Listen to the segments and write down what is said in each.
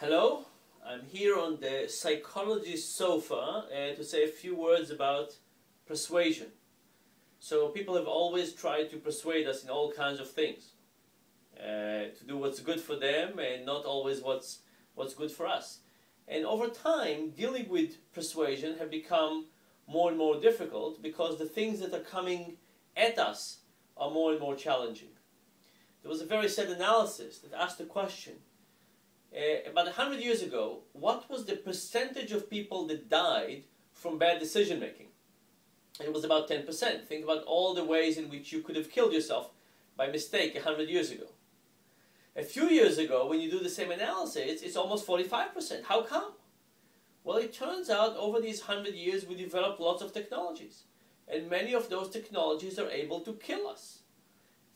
Hello, I'm here on the psychology sofa to say a few words about persuasion. So people have always tried to persuade us in all kinds of things, to do what's good for them and not always what's good for us. And over time, dealing with persuasion have become more and more difficult because the things that are coming at us are more and more challenging. There was a very sad analysis that asked the question, about 100 years ago, what was the percentage of people that died from bad decision making? It was about 10%. Think about all the ways in which you could have killed yourself by mistake 100 years ago. A few years ago, when you do the same analysis, it's almost 45%. How come? Well, it turns out over these 100 years we developed lots of technologies. And many of those technologies are able to kill us.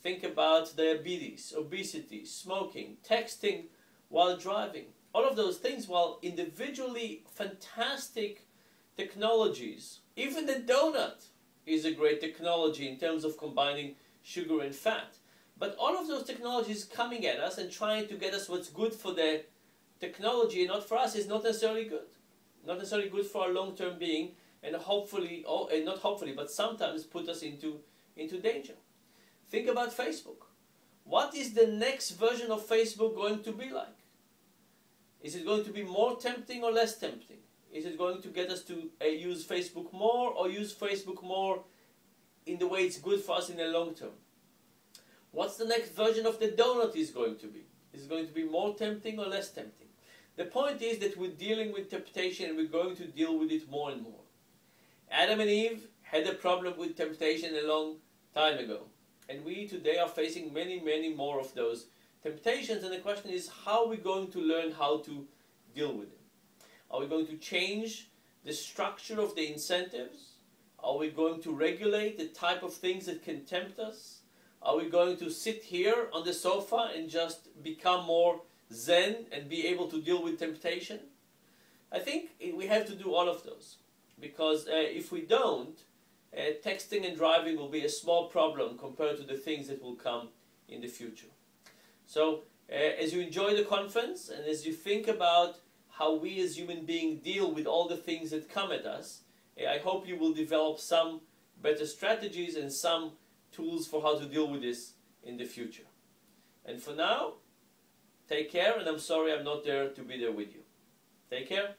Think about diabetes, obesity, smoking, texting while driving. All of those things, while individually fantastic technologies, even the donut is a great technology in terms of combining sugar and fat. But all of those technologies coming at us and trying to get us what's good for the technology and not for us is not necessarily good. Not necessarily good for our long-term being, and hopefully, not hopefully, but sometimes put us into danger. Think about Facebook. What is the next version of Facebook going to be like? Is it going to be more tempting or less tempting? Is it going to get us to use Facebook more or use Facebook more in the way it's good for us in the long term? What's the next version of the donut is going to be? Is it going to be more tempting or less tempting? The point is that we're dealing with temptation and we're going to deal with it more and more. Adam and Eve had a problem with temptation a long time ago. And we today are facing many, many more of those temptations, and the question is, how are we going to learn how to deal with them? Are we going to change the structure of the incentives? Are we going to regulate the type of things that can tempt us? Are we going to sit here on the sofa and just become more zen and be able to deal with temptation? I think we have to do all of those, because if we don't, texting and driving will be a small problem compared to the things that will come in the future. So, as you enjoy the conference and as you think about how we as human beings deal with all the things that come at us, I hope you will develop some better strategies and some tools for how to deal with this in the future. And for now, take care, and I'm sorry I'm not there to be there with you. Take care.